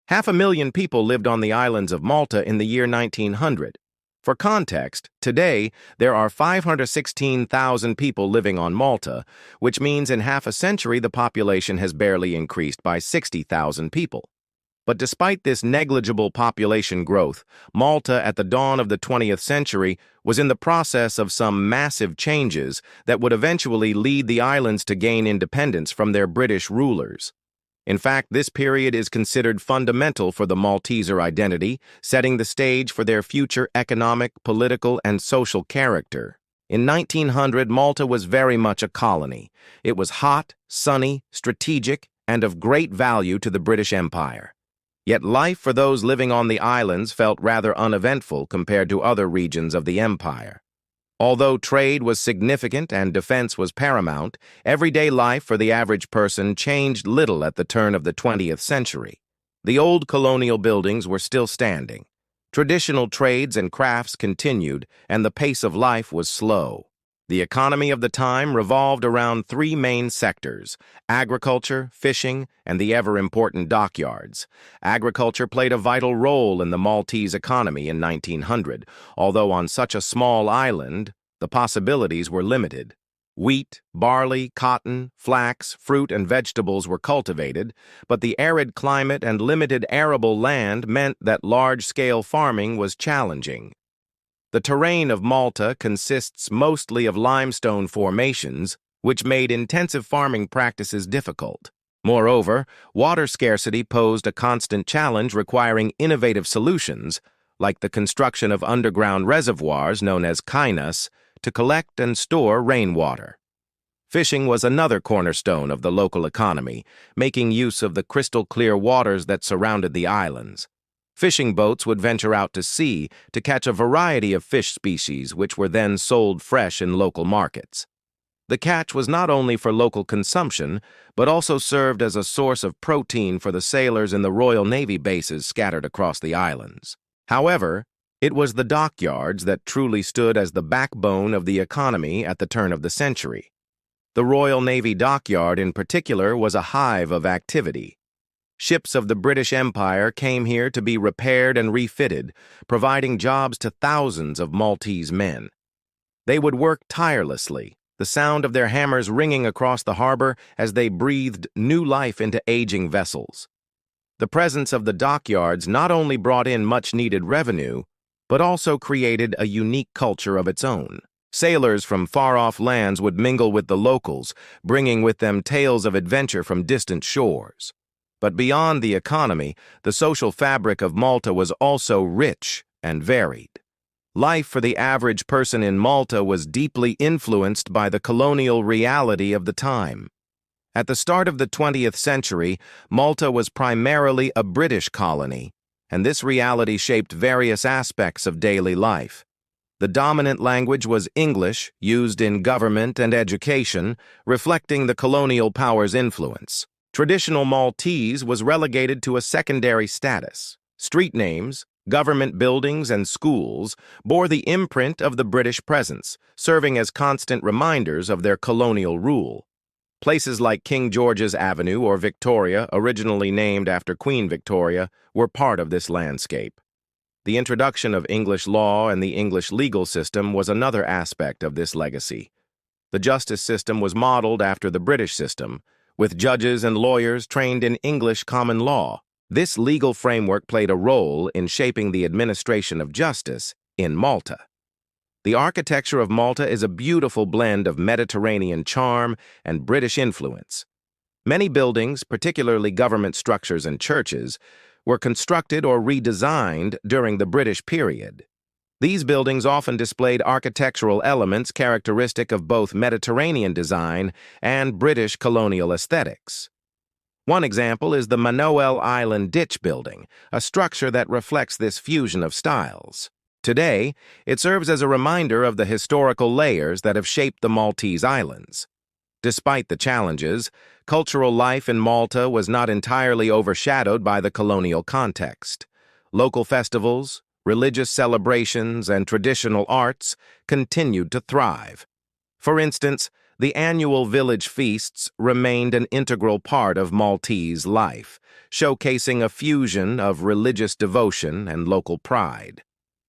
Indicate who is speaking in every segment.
Speaker 1: 500,000 people lived on the islands of Malta in the year 1900. For context, today, there are 516,000 people living on Malta, which means in half a century the population has barely increased by 60,000 people. But despite this negligible population growth, Malta at the dawn of the 20th century was in the process of some massive changes that would eventually lead the islands to gain independence from their British rulers. In fact, this period is considered fundamental for the Malteser identity, setting the stage for their future economic, political, and social character. In 1900, Malta was very much a colony. It was hot, sunny, strategic, and of great value to the British Empire. Yet life for those living on the islands felt rather uneventful compared to other regions of the empire. Although trade was significant and defense was paramount, everyday life for the average person changed little at the turn of the 20th century. The old colonial buildings were still standing. Traditional trades and crafts continued, and the pace of life was slow. The economy of the time revolved around three main sectors: agriculture, fishing, and the ever-important dockyards. Agriculture played a vital role in the Maltese economy in 1900, although on such a small island, the possibilities were limited. Wheat, barley, cotton, flax, fruit, and vegetables were cultivated, but the arid climate and limited arable land meant that large-scale farming was challenging. The terrain of Malta consists mostly of limestone formations, which made intensive farming practices difficult. Moreover, water scarcity posed a constant challenge requiring innovative solutions, like the construction of underground reservoirs known as kainas, to collect and store rainwater. Fishing was another cornerstone of the local economy, making use of the crystal-clear waters that surrounded the islands. Fishing boats would venture out to sea to catch a variety of fish species which were then sold fresh in local markets. The catch was not only for local consumption, but also served as a source of protein for the sailors in the Royal Navy bases scattered across the islands. However, it was the dockyards that truly stood as the backbone of the economy at the turn of the century. The Royal Navy dockyard in particular was a hive of activity. Ships of the British Empire came here to be repaired and refitted, providing jobs to thousands of Maltese men. They would work tirelessly, the sound of their hammers ringing across the harbor as they breathed new life into aging vessels. The presence of the dockyards not only brought in much-needed revenue, but also created a unique culture of its own. Sailors from far-off lands would mingle with the locals, bringing with them tales of adventure from distant shores. But beyond the economy, the social fabric of Malta was also rich and varied. Life for the average person in Malta was deeply influenced by the colonial reality of the time. At the start of the 20th century, Malta was primarily a British colony, and this reality shaped various aspects of daily life. The dominant language was English, used in government and education, reflecting the colonial power's influence. Traditional Maltese was relegated to a secondary status. Street names, government buildings, and schools bore the imprint of the British presence, serving as constant reminders of their colonial rule. Places like King George's Avenue or Victoria, originally named after Queen Victoria, were part of this landscape. The introduction of English law and the English legal system was another aspect of this legacy. The justice system was modeled after the British system, with judges and lawyers trained in English common law. This legal framework played a role in shaping the administration of justice in Malta. The architecture of Malta is a beautiful blend of Mediterranean charm and British influence. Many buildings, particularly government structures and churches, were constructed or redesigned during the British period. These buildings often displayed architectural elements characteristic of both Mediterranean design and British colonial aesthetics. One example is the Manoel Island Ditch Building, a structure that reflects this fusion of styles. Today, it serves as a reminder of the historical layers that have shaped the Maltese Islands. Despite the challenges, cultural life in Malta was not entirely overshadowed by the colonial context. Local festivals, religious celebrations, and traditional arts continued to thrive. For instance, The annual village feasts remained an integral part of Maltese life, showcasing a fusion of religious devotion and local pride.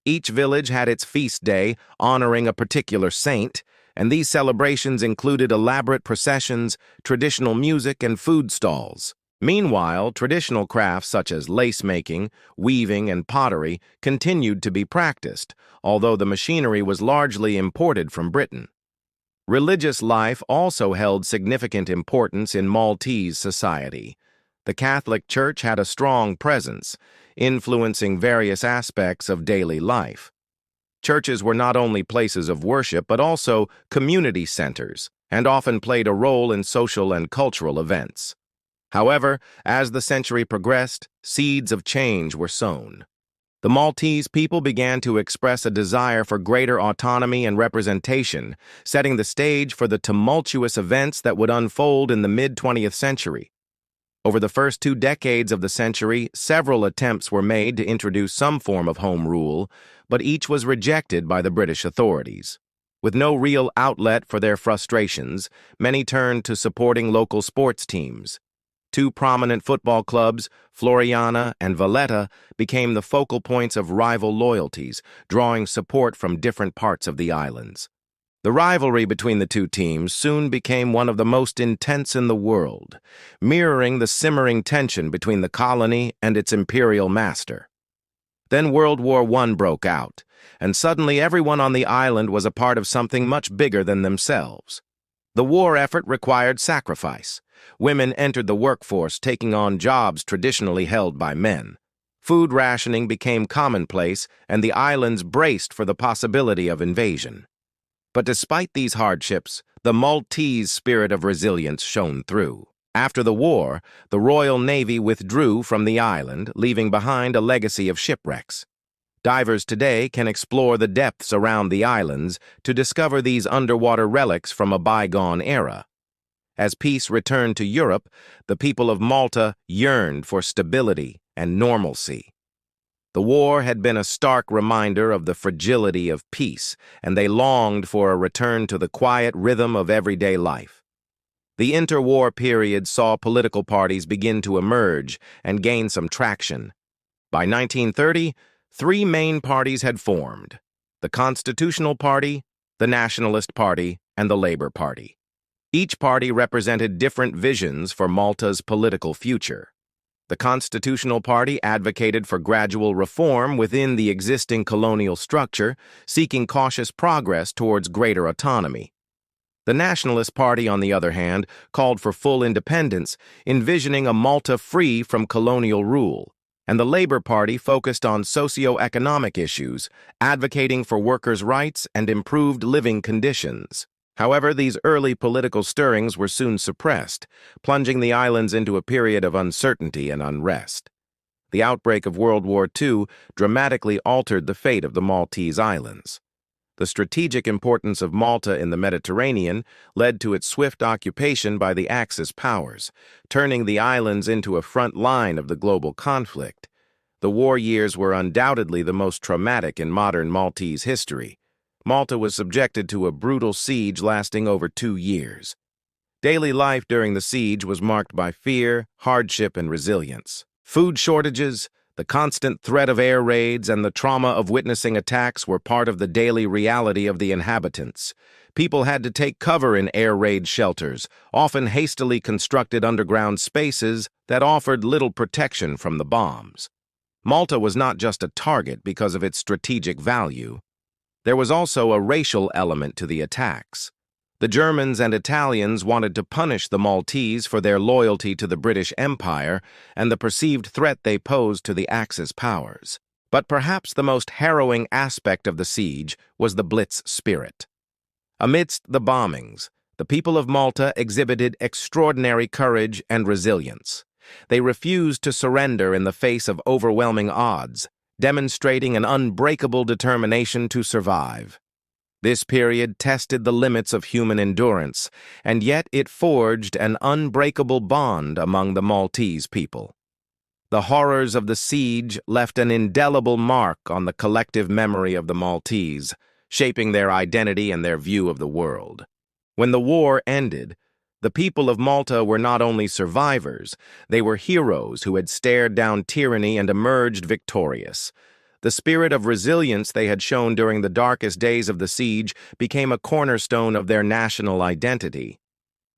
Speaker 1: Each village had its feast day honoring a particular saint, and these celebrations included elaborate processions, traditional music, and food stalls. Meanwhile, traditional crafts such as lace-making, weaving, and pottery continued to be practiced, although the machinery was largely imported from Britain. Religious life also held significant importance in Maltese society. The Catholic Church had a strong presence, influencing various aspects of daily life. Churches were not only places of worship but also community centers, and often played a role in social and cultural events. However, as the century progressed, seeds of change were sown. The Maltese people began to express a desire for greater autonomy and representation, setting the stage for the tumultuous events that would unfold in the mid-20th century. Over the first 2 decades of the century, several attempts were made to introduce some form of home rule, but each was rejected by the British authorities. With no real outlet for their frustrations, many turned to supporting local sports teams. 2 prominent football clubs, Floriana and Valletta, became the focal points of rival loyalties, drawing support from different parts of the islands. The rivalry between the 2 teams soon became one of the most intense in the world, mirroring the simmering tension between the colony and its imperial master. Then World War I broke out, and suddenly everyone on the island was a part of something much bigger than themselves. The war effort required sacrifice. Women entered the workforce, taking on jobs traditionally held by men. Food rationing became commonplace, and the islands braced for the possibility of invasion. But despite these hardships, the Maltese spirit of resilience shone through. After the war, the Royal Navy withdrew from the island, leaving behind a legacy of shipwrecks. Divers today can explore the depths around the islands to discover these underwater relics from a bygone era. As peace returned to Europe, the people of Malta yearned for stability and normalcy. The war had been a stark reminder of the fragility of peace, and they longed for a return to the quiet rhythm of everyday life. The interwar period saw political parties begin to emerge and gain some traction. By 1930, 3 main parties had formed: the Constitutional Party, the Nationalist Party, and the Labour Party. Each party represented different visions for Malta's political future. The Constitutional Party advocated for gradual reform within the existing colonial structure, seeking cautious progress towards greater autonomy. The Nationalist Party, on the other hand, called for full independence, envisioning a Malta free from colonial rule, and the Labour Party focused on socio-economic issues, advocating for workers' rights and improved living conditions. However, these early political stirrings were soon suppressed, plunging the islands into a period of uncertainty and unrest. The outbreak of World War II dramatically altered the fate of the Maltese islands. The strategic importance of Malta in the Mediterranean led to its swift occupation by the Axis powers, turning the islands into a front line of the global conflict. The war years were undoubtedly the most traumatic in modern Maltese history. Malta was subjected to a brutal siege lasting over 2 years. Daily life during the siege was marked by fear, hardship, and resilience. Food shortages, the constant threat of air raids, and the trauma of witnessing attacks were part of the daily reality of the inhabitants. People had to take cover in air raid shelters, often hastily constructed underground spaces that offered little protection from the bombs. Malta was not just a target because of its strategic value. There was also a racial element to the attacks. The Germans and Italians wanted to punish the Maltese for their loyalty to the British Empire and the perceived threat they posed to the Axis powers. But perhaps the most harrowing aspect of the siege was the Blitz spirit. Amidst the bombings, the people of Malta exhibited extraordinary courage and resilience. They refused to surrender in the face of overwhelming odds, demonstrating an unbreakable determination to survive. This period tested the limits of human endurance, and yet it forged an unbreakable bond among the Maltese people. The horrors of the siege left an indelible mark on the collective memory of the Maltese, shaping their identity and their view of the world. When the war ended, the people of Malta were not only survivors, they were heroes who had stared down tyranny and emerged victorious. The spirit of resilience they had shown during the darkest days of the siege became a cornerstone of their national identity.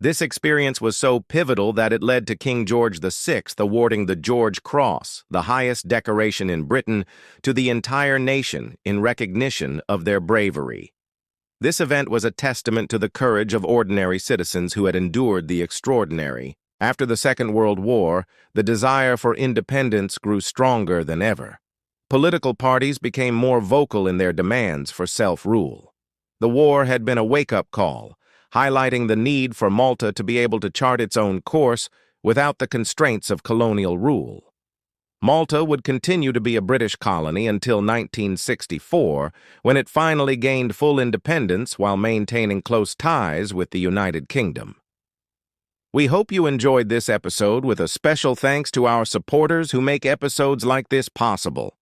Speaker 1: This experience was so pivotal that it led to King George VI awarding the George Cross, the highest decoration in Britain, to the entire nation in recognition of their bravery. This event was a testament to the courage of ordinary citizens who had endured the extraordinary. After the Second World War, the desire for independence grew stronger than ever. Political parties became more vocal in their demands for self-rule. The war had been a wake-up call, highlighting the need for Malta to be able to chart its own course without the constraints of colonial rule. Malta would continue to be a British colony until 1964, when it finally gained full independence while maintaining close ties with the United Kingdom. We hope you enjoyed this episode, with a special thanks to our supporters who make episodes like this possible.